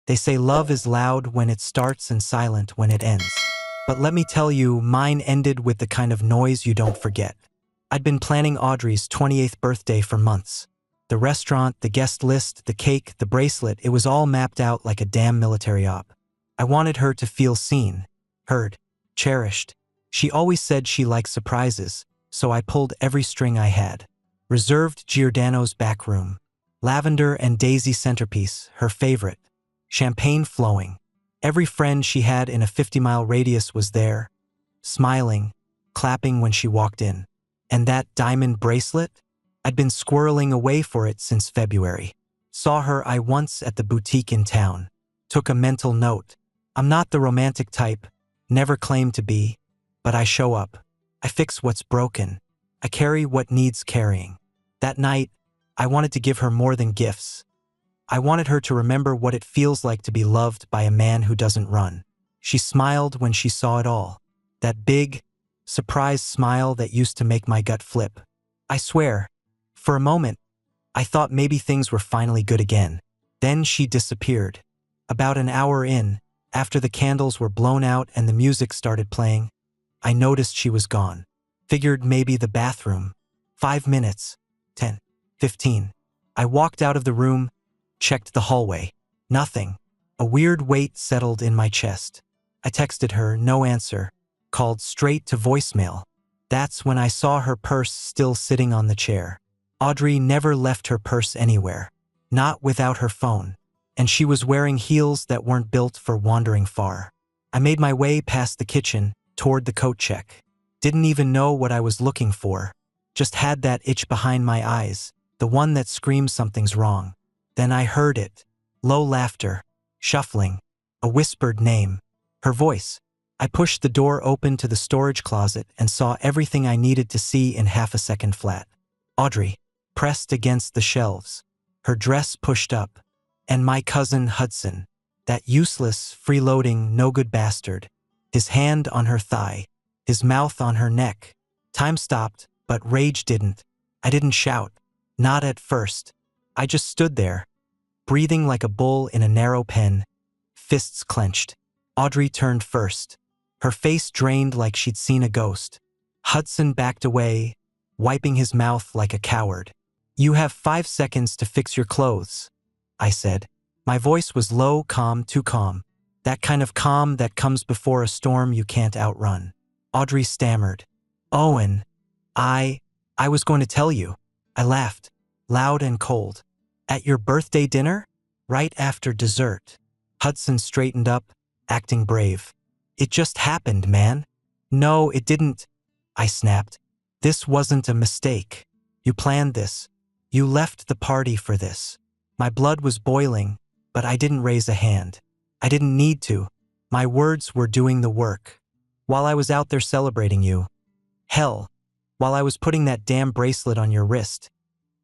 They say love is loud when it starts and silent when it ends. But let me tell you, mine ended with the kind of noise you don't forget. I'd been planning Audrey's 28th birthday for months. The restaurant, the guest list, the cake, the bracelet, it was all mapped out like a damn military op. I wanted her to feel seen, heard, cherished. She always said she liked surprises, so I pulled every string I had. Reserved Giordano's back room. Lavender and daisy centerpiece, her favorite. Champagne flowing. Every friend she had in a 50-mile radius was there, smiling, clapping when she walked in. And that diamond bracelet? I'd been squirreling away for it since February. Saw her I once at the boutique in town. Took a mental note. I'm not the romantic type, never claimed to be, but I show up. I fix what's broken. I carry what needs carrying. That night, I wanted to give her more than gifts. I wanted her to remember what it feels like to be loved by a man who doesn't run. She smiled when she saw it all. That big, surprised smile that used to make my gut flip. I swear, for a moment, I thought maybe things were finally good again. Then she disappeared. About an hour in, after the candles were blown out and the music started playing, I noticed she was gone. Figured maybe the bathroom. 5 minutes. 10. 15. I walked out of the room, checked the hallway. Nothing. A weird weight settled in my chest. I texted her, no answer. Called straight to voicemail. That's when I saw her purse still sitting on the chair. Audrey never left her purse anywhere. Not without her phone. And she was wearing heels that weren't built for wandering far. I made my way past the kitchen, toward the coat check. Didn't even know what I was looking for. Just had that itch behind my eyes, the one that screams something's wrong. Then I heard it. Low laughter. Shuffling. A whispered name. Her voice. I pushed the door open to the storage closet and saw everything I needed to see in half a second flat. Audrey. Pressed against the shelves. Her dress pushed up. And my cousin Hudson. That useless, freeloading, no-good bastard. His hand on her thigh. His mouth on her neck. Time stopped, but rage didn't. I didn't shout. Not at first. I just stood there, breathing like a bull in a narrow pen, fists clenched. Audrey turned first. Her face drained like she'd seen a ghost. Hudson backed away, wiping his mouth like a coward. You have 5 seconds to fix your clothes, I said. My voice was low, calm, too calm. That kind of calm that comes before a storm you can't outrun. Audrey stammered. Owen, I was going to tell you. I laughed, loud and cold. At your birthday dinner? Right after dessert. Hudson straightened up, acting brave. It just happened, man. No, it didn't, I snapped. This wasn't a mistake. You planned this. You left the party for this. My blood was boiling, but I didn't raise a hand. I didn't need to. My words were doing the work. While I was out there celebrating you. Hell, while I was putting that damn bracelet on your wrist.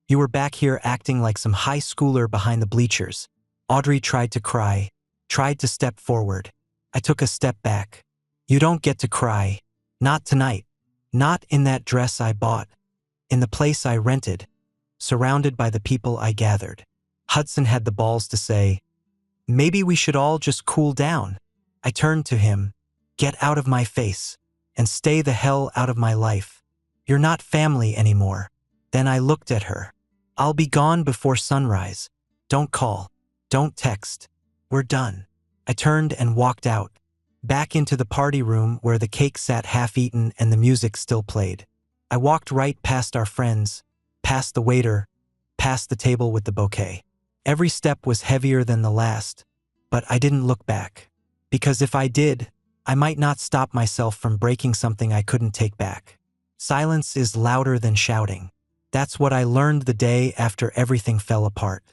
You were back here acting like some high schooler behind the bleachers. Audrey tried to cry, tried to step forward. I took a step back. You don't get to cry. Not tonight. Not in that dress I bought. In the place I rented. Surrounded by the people I gathered. Hudson had the balls to say, maybe we should all just cool down. I turned to him. Get out of my face. And stay the hell out of my life. You're not family anymore. Then I looked at her. I'll be gone before sunrise. Don't call. Don't text. We're done. I turned and walked out. Back into the party room where the cake sat half-eaten and the music still played. I walked right past our friends, past the waiter, past the table with the bouquet. Every step was heavier than the last, but I didn't look back. Because if I did, I might not stop myself from breaking something I couldn't take back. Silence is louder than shouting. That's what I learned the day after everything fell apart.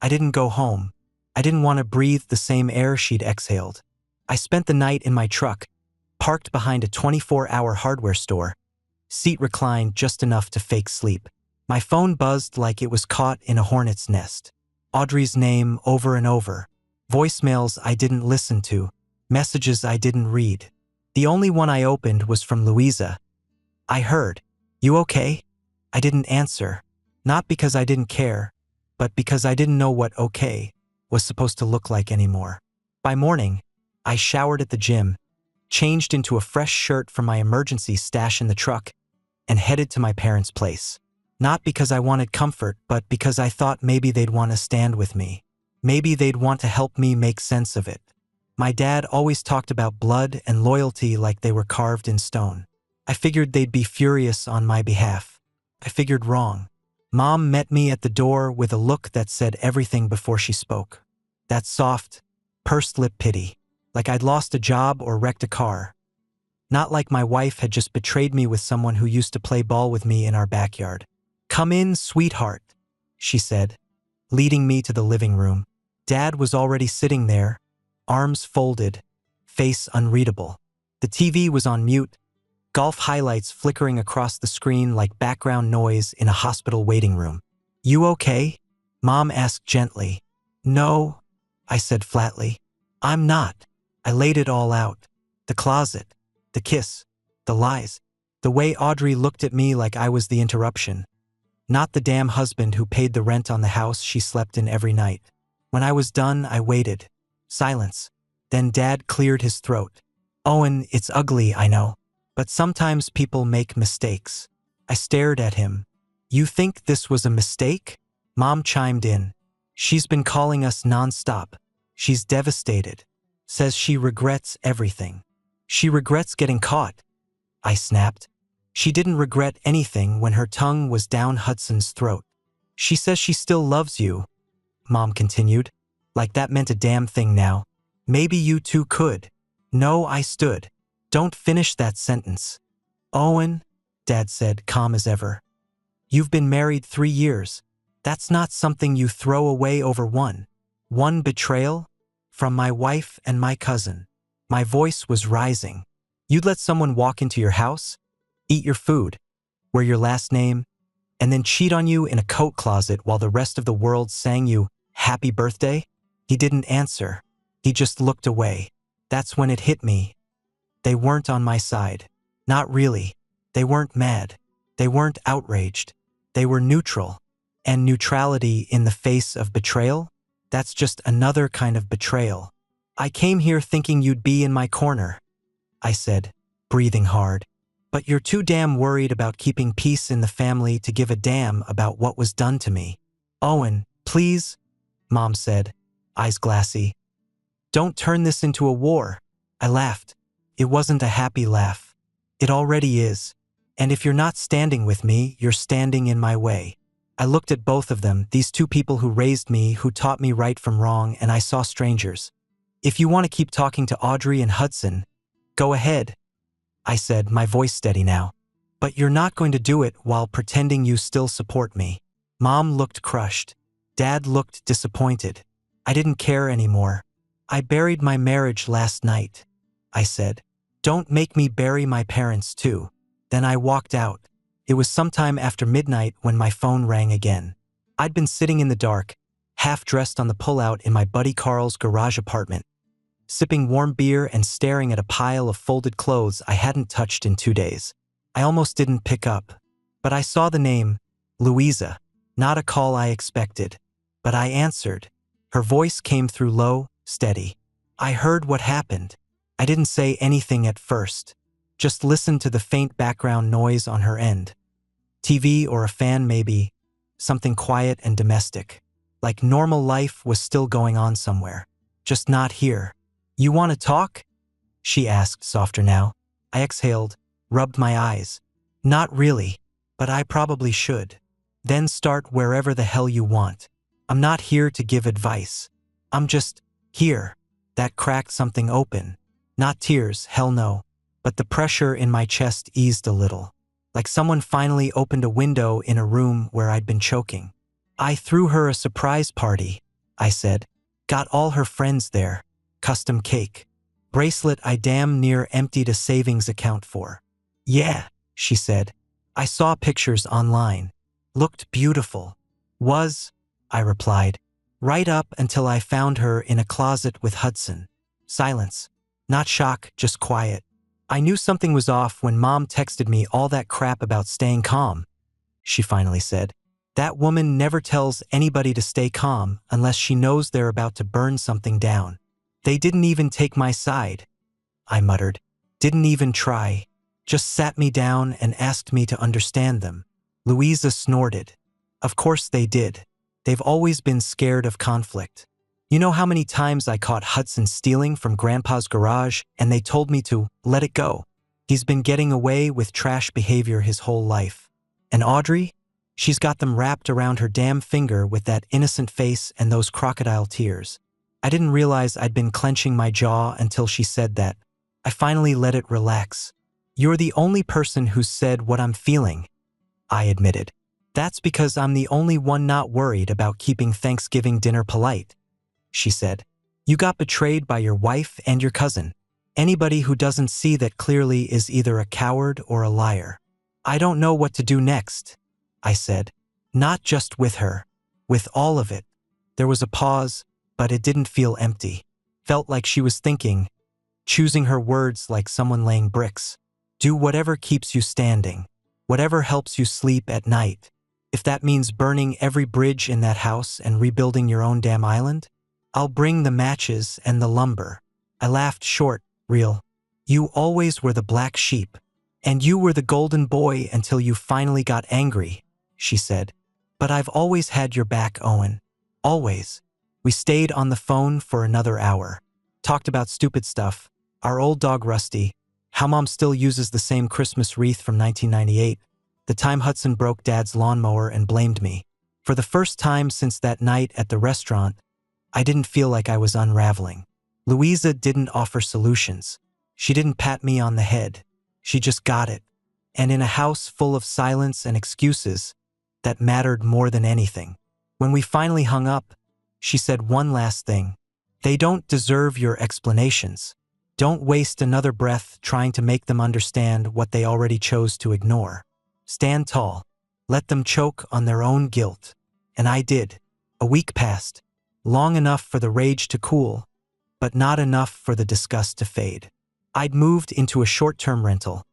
I didn't go home. I didn't want to breathe the same air she'd exhaled. I spent the night in my truck, parked behind a 24-hour hardware store, seat reclined just enough to fake sleep. My phone buzzed like it was caught in a hornet's nest. Audrey's name over and over. Voicemails I didn't listen to. Messages I didn't read. The only one I opened was from Louisa. I heard, "You okay?" I didn't answer. Not because I didn't care, but because I didn't know what okay was supposed to look like anymore. By morning, I showered at the gym, changed into a fresh shirt from my emergency stash in the truck, and headed to my parents' place. Not because I wanted comfort, but because I thought maybe they'd want to stand with me. Maybe they'd want to help me make sense of it. My dad always talked about blood and loyalty like they were carved in stone. I figured they'd be furious on my behalf. I figured wrong. Mom met me at the door with a look that said everything before she spoke. That soft, pursed lip pity, like I'd lost a job or wrecked a car. Not like my wife had just betrayed me with someone who used to play ball with me in our backyard. "Come in, sweetheart," she said, leading me to the living room. Dad was already sitting there, arms folded, face unreadable. The TV was on mute, golf highlights flickering across the screen like background noise in a hospital waiting room. "You okay?" Mom asked gently. "No," I said flatly. "I'm not." I laid it all out. The closet, the kiss, the lies, the way Audrey looked at me like I was the interruption. Not the damn husband who paid the rent on the house she slept in every night. When I was done, I waited. Silence. Then Dad cleared his throat. "Owen, it's ugly, I know. But sometimes people make mistakes." I stared at him. "You think this was a mistake?" Mom chimed in. "She's been calling us nonstop. She's devastated. Says she regrets everything. She regrets getting caught." I snapped. "She didn't regret anything when her tongue was down Hudson's throat. She says she still loves you," Mom continued, like that meant a damn thing now. "Maybe you two could." "No," I stood. "Don't finish that sentence." "Owen," Dad said, calm as ever. "You've been married 3 years. That's not something you throw away over one betrayal? From my wife and my cousin." My voice was rising. "You'd let someone walk into your house, eat your food, wear your last name, and then cheat on you in a coat closet while the rest of the world sang you happy birthday?" He didn't answer. He just looked away. That's when it hit me. They weren't on my side. Not really. They weren't mad. They weren't outraged. They were neutral. And neutrality in the face of betrayal? That's just another kind of betrayal. "I came here thinking you'd be in my corner," I said, breathing hard. "But you're too damn worried about keeping peace in the family to give a damn about what was done to me." "Owen, please," Mom said, eyes glassy. "Don't turn this into a war." I laughed. It wasn't a happy laugh. It already is. And if you're not standing with me, you're standing in my way. I looked at both of them, these two people who raised me, who taught me right from wrong, and I saw strangers. "If you want to keep talking to Audrey and Hudson, go ahead," I said, my voice steady now. "But you're not going to do it while pretending you still support me." Mom looked crushed. Dad looked disappointed. I didn't care anymore. "I buried my marriage last night," I said. "Don't make me bury my parents too." Then I walked out. It was sometime after midnight when my phone rang again. I'd been sitting in the dark, half dressed on the pullout in my buddy Carl's garage apartment, sipping warm beer and staring at a pile of folded clothes I hadn't touched in 2 days. I almost didn't pick up. But I saw the name, Louisa, not a call I expected. But I answered. Her voice came through low, steady. "I heard what happened." I didn't say anything at first. Just listened to the faint background noise on her end. TV or a fan maybe, something quiet and domestic. Like normal life was still going on somewhere. Just not here. "You want to talk?" she asked, softer now. I exhaled, rubbed my eyes. "Not really, but I probably should." "Then start wherever the hell you want. I'm not here to give advice. I'm just here." That cracked something open. Not tears, hell no. But the pressure in my chest eased a little. Like someone finally opened a window in a room where I'd been choking. "I threw her a surprise party," I said. "Got all her friends there. Custom cake. Bracelet I damn near emptied a savings account for." "Yeah," she said. "I saw pictures online. Looked beautiful." "Was," I replied. "Right up until I found her in a closet with Hudson." Silence. Not shock, just quiet. I knew something was off when Mom texted me all that crap about staying calm. She finally said, That woman never tells anybody to stay calm unless she knows they're about to burn something down. They didn't even take my side, I muttered. Didn't even try. Just sat me down and asked me to understand them. Louisa snorted. Of course they did. They've always been scared of conflict. You know how many times I caught Hudson stealing from Grandpa's garage and they told me to let it go? He's been getting away with trash behavior his whole life. And Audrey? She's got them wrapped around her damn finger with that innocent face and those crocodile tears. I didn't realize I'd been clenching my jaw until she said that. I finally let it relax. You're the only person who's said what I'm feeling, I admitted. That's because I'm the only one not worried about keeping Thanksgiving dinner polite, she said. You got betrayed by your wife and your cousin. Anybody who doesn't see that clearly is either a coward or a liar. I don't know what to do next, I said. Not just with her. With all of it. There was a pause, but it didn't feel empty. Felt like she was thinking, choosing her words like someone laying bricks. Do whatever keeps you standing. Whatever helps you sleep at night. If that means burning every bridge in that house and rebuilding your own damn island, I'll bring the matches and the lumber. I laughed short, real. You always were the black sheep. And you were the golden boy until you finally got angry, she said. But I've always had your back, Owen. Always. We stayed on the phone for another hour. Talked about stupid stuff. Our old dog Rusty. How Mom still uses the same Christmas wreath from 1998. The time Hudson broke Dad's lawnmower and blamed me. For the first time since that night at the restaurant, I didn't feel like I was unraveling. Louisa didn't offer solutions. She didn't pat me on the head. She just got it. And in a house full of silence and excuses, that mattered more than anything. When we finally hung up, she said one last thing. They don't deserve your explanations. Don't waste another breath trying to make them understand what they already chose to ignore. Stand tall. Let them choke on their own guilt. And I did. A week passed. Long enough for the rage to cool, but not enough for the disgust to fade. I'd moved into a short-term rental,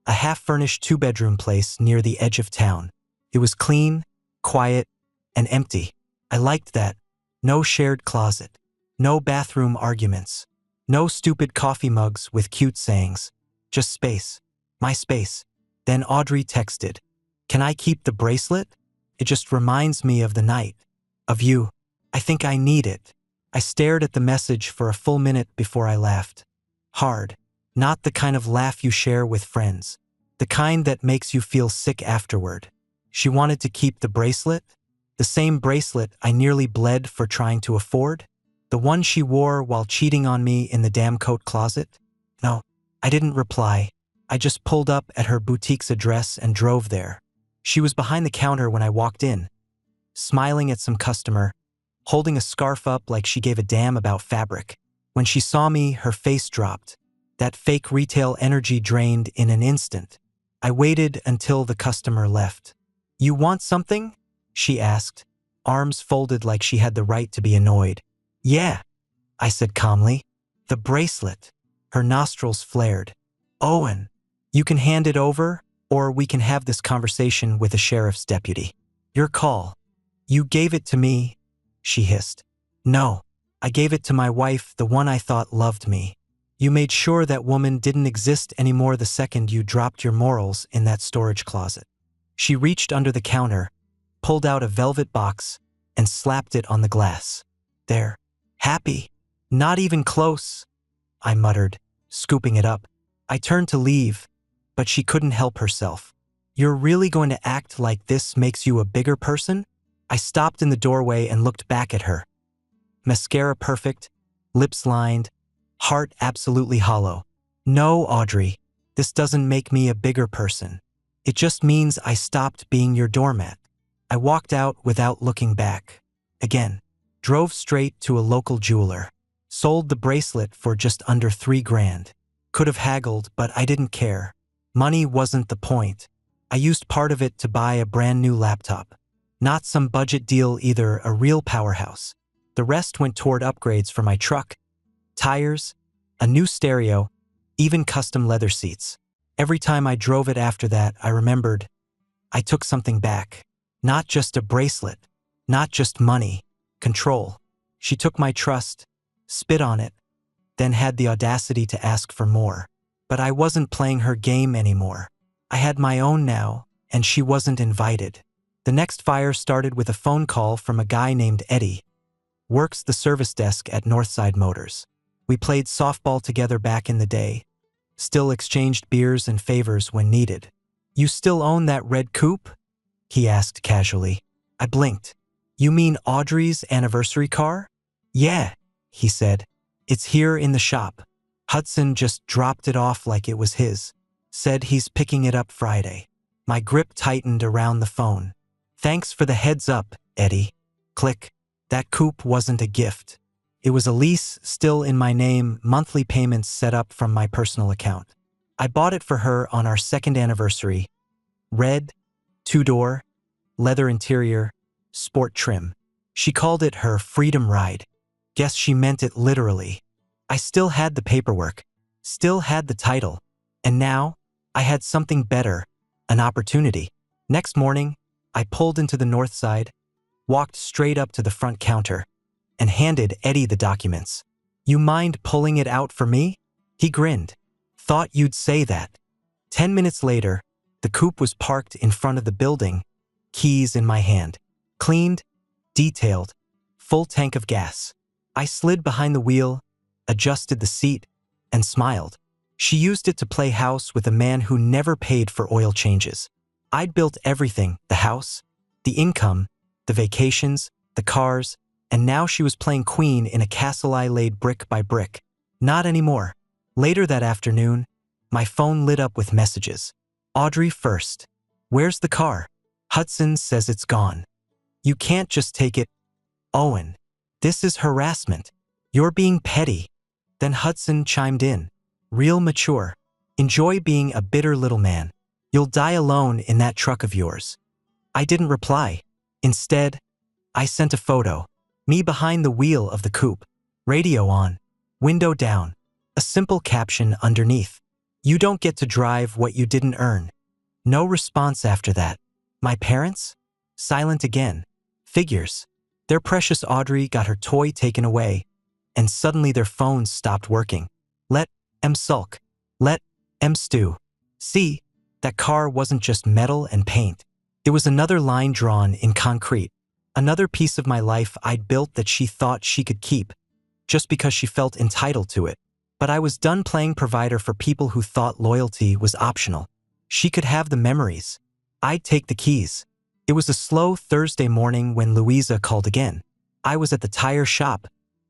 a half-furnished two-bedroom place near the edge of town. It was clean, quiet, and empty. I liked that. No shared closet. No bathroom arguments. No stupid coffee mugs with cute sayings. Just space. My space. Then Audrey texted, "Can I keep the bracelet? It just reminds me of the night. Of you. I think I need it." I stared at the message for a full minute before I laughed. Hard. Not the kind of laugh you share with friends. The kind that makes you feel sick afterward. She wanted to keep the bracelet? The same bracelet I nearly bled for trying to afford? The one she wore while cheating on me in the damn coat closet? No, I didn't reply. I just pulled up at her boutique's address and drove there. She was behind the counter when I walked in, smiling at some customer, holding a scarf up like she gave a damn about fabric. When she saw me, her face dropped. That fake retail energy drained in an instant. I waited until the customer left. "You want something?" she asked, arms folded like she had the right to be annoyed. "Yeah," I said calmly. "The bracelet." Her nostrils flared. "Owen, you can hand it over, or we can have this conversation with a sheriff's deputy. Your call." "You gave it to me," she hissed. "No, I gave it to my wife, the one I thought loved me. You made sure that woman didn't exist anymore the second you dropped your morals in that storage closet." She reached under the counter, pulled out a velvet box, and slapped it on the glass. "There. Happy?" "Not even close," I muttered, scooping it up. I turned to leave, but she couldn't help herself. "You're really going to act like this makes you a bigger person?" I stopped in the doorway and looked back at her. Mascara perfect, lips lined, heart absolutely hollow. "No, Audrey, this doesn't make me a bigger person. It just means I stopped being your doormat." I walked out without looking back. Again, drove straight to a local jeweler. Sold the bracelet for just under $3,000. Could have haggled, but I didn't care. Money wasn't the point. I used part of it to buy a brand new laptop. Not some budget deal either, a real powerhouse. The rest went toward upgrades for my truck, tires, a new stereo, even custom leather seats. Every time I drove it after that, I remembered I took something back. Not just a bracelet. Not just money. Control. She took my trust, spit on it, then had the audacity to ask for more. But I wasn't playing her game anymore. I had my own now, and she wasn't invited. The next fire started with a phone call from a guy named Eddie. Works the service desk at Northside Motors. We played softball together back in the day. Still exchanged beers and favors when needed. "You still own that red coupe?" he asked casually. I blinked. "You mean Audrey's anniversary car?" "Yeah," he said. "It's here in the shop. Hudson just dropped it off like it was his. Said he's picking it up Friday." My grip tightened around the phone. "Thanks for the heads up, Eddie." Click. That coupe wasn't a gift. It was a lease, still in my name, monthly payments set up from my personal account. I bought it for her on our second anniversary. Red, two-door, leather interior, sport trim. She called it her freedom ride. Guess she meant it literally. I still had the paperwork, still had the title, and now I had something better, an opportunity. Next morning, I pulled into the north side, walked straight up to the front counter, and handed Eddie the documents. "You mind pulling it out for me?" He grinned. "Thought you'd say that." 10 minutes later, the coupe was parked in front of the building, keys in my hand. Cleaned, detailed, full tank of gas. I slid behind the wheel, adjusted the seat, and smiled. She used it to play house with a man who never paid for oil changes. I'd built everything, the house, the income, the vacations, the cars, and now she was playing queen in a castle I laid brick by brick. Not anymore. Later that afternoon, my phone lit up with messages. "Audrey first. Where's the car? Hudson says it's gone. You can't just take it. Owen, this is harassment. You're being petty." Then Hudson chimed in. "Real mature. Enjoy being a bitter little man. You'll die alone in that truck of yours." I didn't reply. Instead, I sent a photo. Me behind the wheel of the coupe. Radio on. Window down. A simple caption underneath. "You don't get to drive what you didn't earn." No response after that. My parents? Silent again. Figures. Their precious Audrey got her toy taken away, and suddenly their phones stopped working. Let em sulk. Let em stew. See, that car wasn't just metal and paint. It was another line drawn in concrete. Another piece of my life I'd built that she thought she could keep, just because she felt entitled to it. But I was done playing provider for people who thought loyalty was optional. She could have the memories. I'd take the keys. It was a slow Thursday morning when Louisa called again. I was at the tire shop,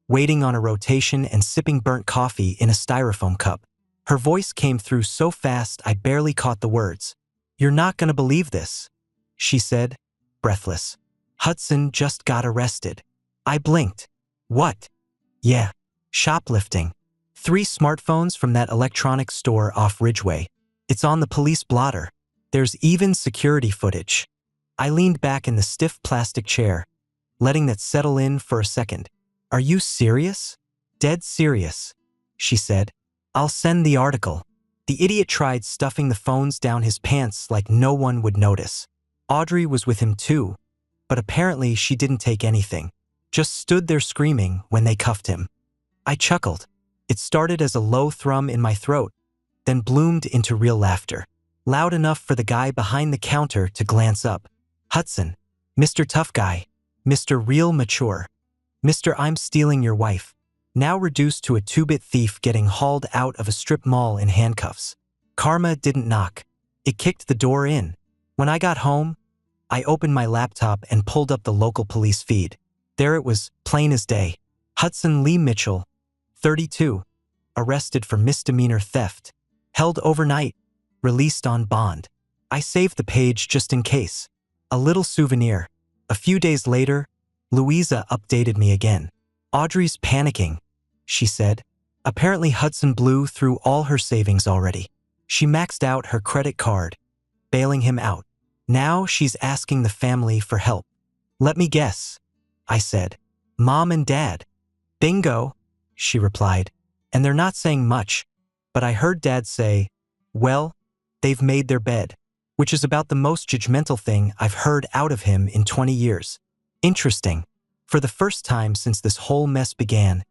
waiting on a rotation and sipping burnt coffee in a styrofoam cup. Her voice came through so fast I barely caught the words. "You're not gonna believe this," she said, breathless. "Hudson just got arrested." I blinked. "What?" "Yeah, shoplifting. 3 smartphones from that electronics store off Ridgeway. It's on the police blotter. There's even security footage." I leaned back in the stiff plastic chair, letting that settle in for a second. "Are you serious?" "Dead serious," she said. "I'll send the article." The idiot tried stuffing the phones down his pants like no one would notice. Audrey was with him too, but apparently she didn't take anything. Just stood there screaming when they cuffed him. I chuckled. It started as a low thrum in my throat, then bloomed into real laughter. Loud enough for the guy behind the counter to glance up. "Hudson. Mr. Tough Guy. Mr. Real Mature. Mr. I'm stealing your wife." Now reduced to a 2-bit thief getting hauled out of a strip mall in handcuffs. Karma didn't knock. It kicked the door in. When I got home, I opened my laptop and pulled up the local police feed. There it was, plain as day. Hudson Lee Mitchell, 32, arrested for misdemeanor theft, held overnight, released on bond. I saved the page just in case. A little souvenir. A few days later, Louisa updated me again. "Audrey's panicking," she said. Apparently Hudson blew through all her savings already. She maxed out her credit card, bailing him out. Now she's asking the family for help. "Let me guess," I said. "Mom and Dad." "Bingo," she replied. "And they're not saying much, but I heard Dad say, well, they've made their bed." which is about the most judgmental thing I've heard out of him in 20 years. Interesting. For the first time since this whole mess began,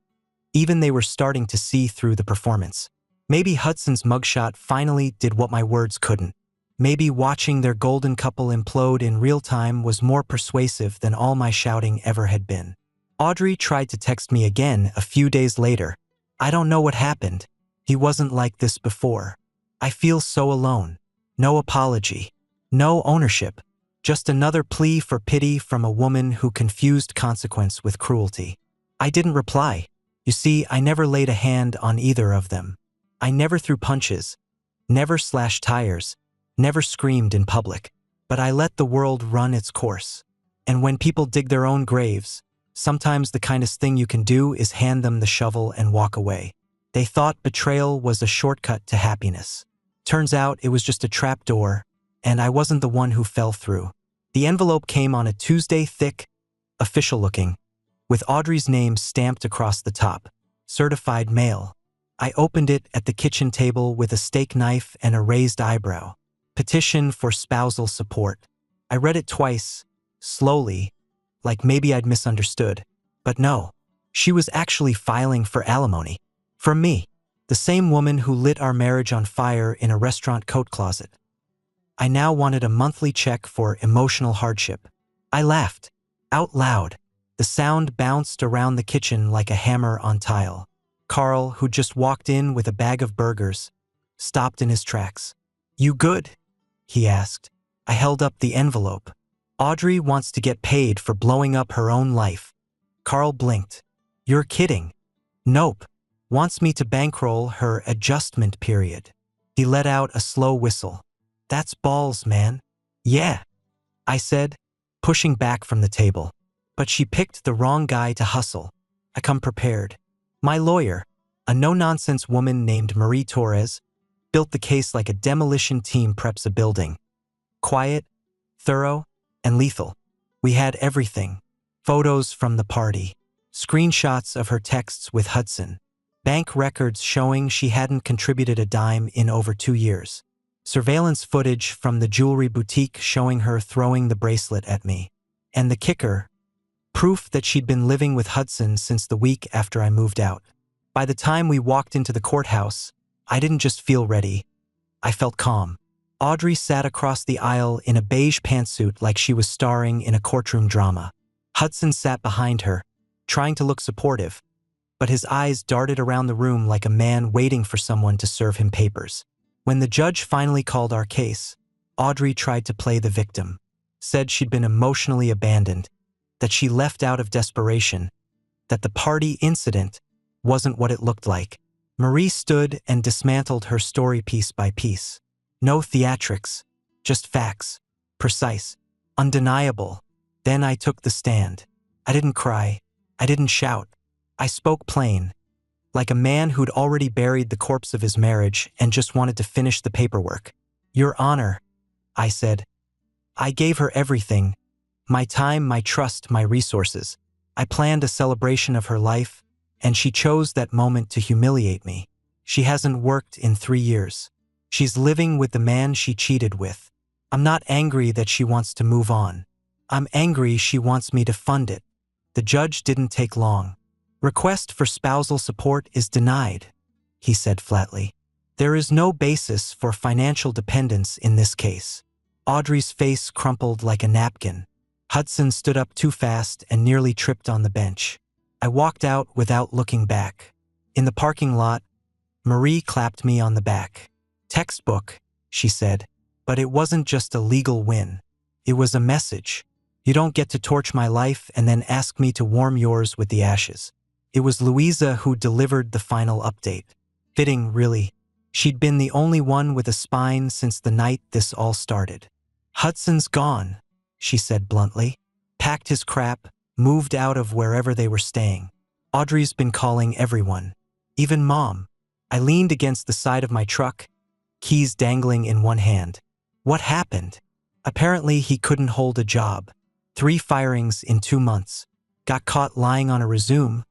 even they were starting to see through the performance. Maybe Hudson's mugshot finally did what my words couldn't. Maybe watching their golden couple implode in real time was more persuasive than all my shouting ever had been. Audrey tried to text me again a few days later. I don't know what happened. He wasn't like this before. I feel so alone. No apology. No ownership. Just another plea for pity from a woman who confused consequence with cruelty. I didn't reply. You see, I never laid a hand on either of them. I never threw punches, never slashed tires, never screamed in public. But I let the world run its course. And when people dig their own graves, sometimes the kindest thing you can do is hand them the shovel and walk away. They thought betrayal was a shortcut to happiness. Turns out it was just a trapdoor, and I wasn't the one who fell through. The envelope came on a Tuesday, thick, official-looking, with Audrey's name stamped across the top. Certified mail. I opened it at the kitchen table with a steak knife and a raised eyebrow. Petition for spousal support. I read it twice, slowly, like maybe I'd misunderstood. But no, she was actually filing for alimony. From me, the same woman who lit our marriage on fire in a restaurant coat closet. I now wanted a monthly check for emotional hardship. I laughed, out loud. The sound bounced around the kitchen like a hammer on tile. Carl, who just walked in with a bag of burgers, stopped in his tracks. "You good?" he asked. I held up the envelope. "Audrey wants to get paid for blowing up her own life." Carl blinked. "You're kidding." "Nope. Wants me to bankroll her adjustment period." He let out a slow whistle. "That's balls, man." "Yeah," I said, pushing back from the table. "But she picked the wrong guy to hustle. I come prepared. My lawyer, a no-nonsense woman named Marie Torres, built the case like a demolition team preps a building. Quiet, thorough, and lethal. We had everything. Photos from the party, screenshots of her texts with Hudson, bank records showing she hadn't contributed a dime in over 2 years, surveillance footage from the jewelry boutique showing her throwing the bracelet at me, and the kicker, proof that she'd been living with Hudson since the week after I moved out. By the time we walked into the courthouse, I didn't just feel ready, I felt calm. Audrey sat across the aisle in a beige pantsuit like she was starring in a courtroom drama. Hudson sat behind her, trying to look supportive, but his eyes darted around the room like a man waiting for someone to serve him papers. When the judge finally called our case, Audrey tried to play the victim, said she'd been emotionally abandoned, that she left out of desperation, that the party incident wasn't what it looked like. Marie stood and dismantled her story piece by piece. No theatrics, just facts, precise, undeniable. Then I took the stand. I didn't cry. I didn't shout. I spoke plain, like a man who'd already buried the corpse of his marriage and just wanted to finish the paperwork. "Your Honor," I said. "I gave her everything. My time, my trust, my resources. I planned a celebration of her life, and she chose that moment to humiliate me. She hasn't worked in 3 years. She's living with the man she cheated with. I'm not angry that she wants to move on. I'm angry she wants me to fund it." The judge didn't take long. "Request for spousal support is denied," he said flatly. "There is no basis for financial dependence in this case." Audrey's face crumpled like a napkin. Hudson stood up too fast and nearly tripped on the bench. I walked out without looking back. In the parking lot, Marie clapped me on the back. "Textbook," she said, but it wasn't just a legal win. It was a message. You don't get to torch my life and then ask me to warm yours with the ashes. It was Louisa who delivered the final update. Fitting, really. She'd been the only one with a spine since the night this all started. "Hudson's gone," she said bluntly. "Packed his crap, moved out of wherever they were staying. Audrey's been calling everyone, even Mom." I leaned against the side of my truck, keys dangling in one hand. What happened? Apparently he couldn't hold a job. 3 firings in 2 months. Got caught lying on a resume,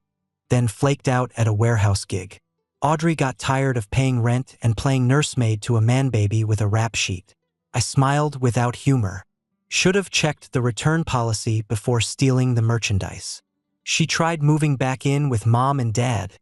then flaked out at a warehouse gig. Audrey got tired of paying rent and playing nursemaid to a man-baby with a rap sheet. I smiled without humor. Should have checked the return policy before stealing the merchandise. She tried moving back in with Mom and Dad,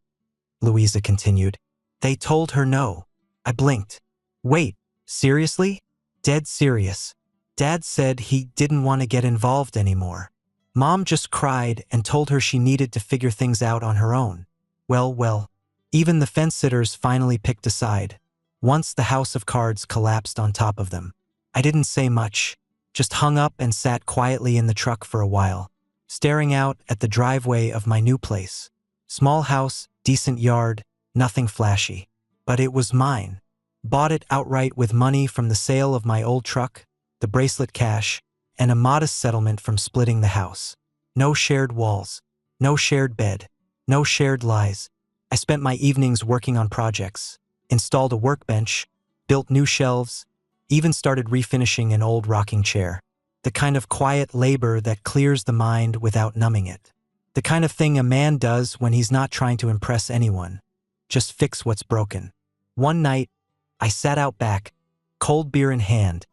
Louisa continued. They told her no. I blinked. Wait, seriously? Dead serious. Dad said he didn't want to get involved anymore. Mom just cried and told her she needed to figure things out on her own. Well, even the fence-sitters finally picked a side. Once the house of cards collapsed on top of them. I didn't say much, just hung up and sat quietly in the truck for a while, staring out at the driveway of my new place. Small house, decent yard, nothing flashy. But it was mine. Bought it outright with money from the sale of my old truck, the bracelet cash, and a modest settlement from splitting the house. No shared walls, no shared bed, no shared lies. I spent my evenings working on projects, installed a workbench, built new shelves, even started refinishing an old rocking chair. The kind of quiet labor that clears the mind without numbing it. The kind of thing a man does when he's not trying to impress anyone. Just fix what's broken. One night, I sat out back, cold beer in hand,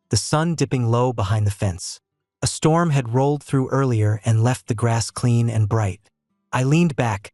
the sun dipping low behind the fence. A storm had rolled through earlier and left the grass clean and bright. I leaned back,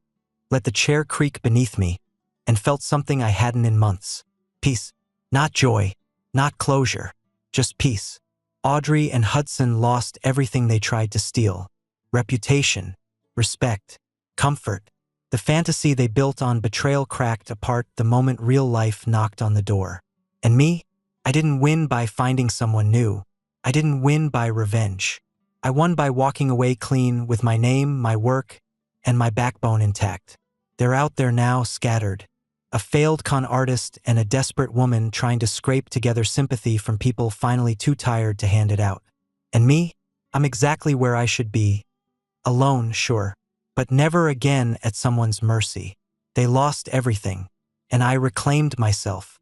let the chair creak beneath me, and felt something I hadn't in months. Peace. Not joy, not closure, just peace. Audrey and Hudson lost everything they tried to steal. Reputation, respect, comfort. The fantasy they built on betrayal cracked apart the moment real life knocked on the door. And me? I didn't win by finding someone new. I didn't win by revenge. I won by walking away clean with my name, my work, and my backbone intact. They're out there now, scattered. A failed con artist and a desperate woman trying to scrape together sympathy from people finally too tired to hand it out. And me? I'm exactly where I should be. Alone, sure, but never again at someone's mercy. They lost everything, and I reclaimed myself.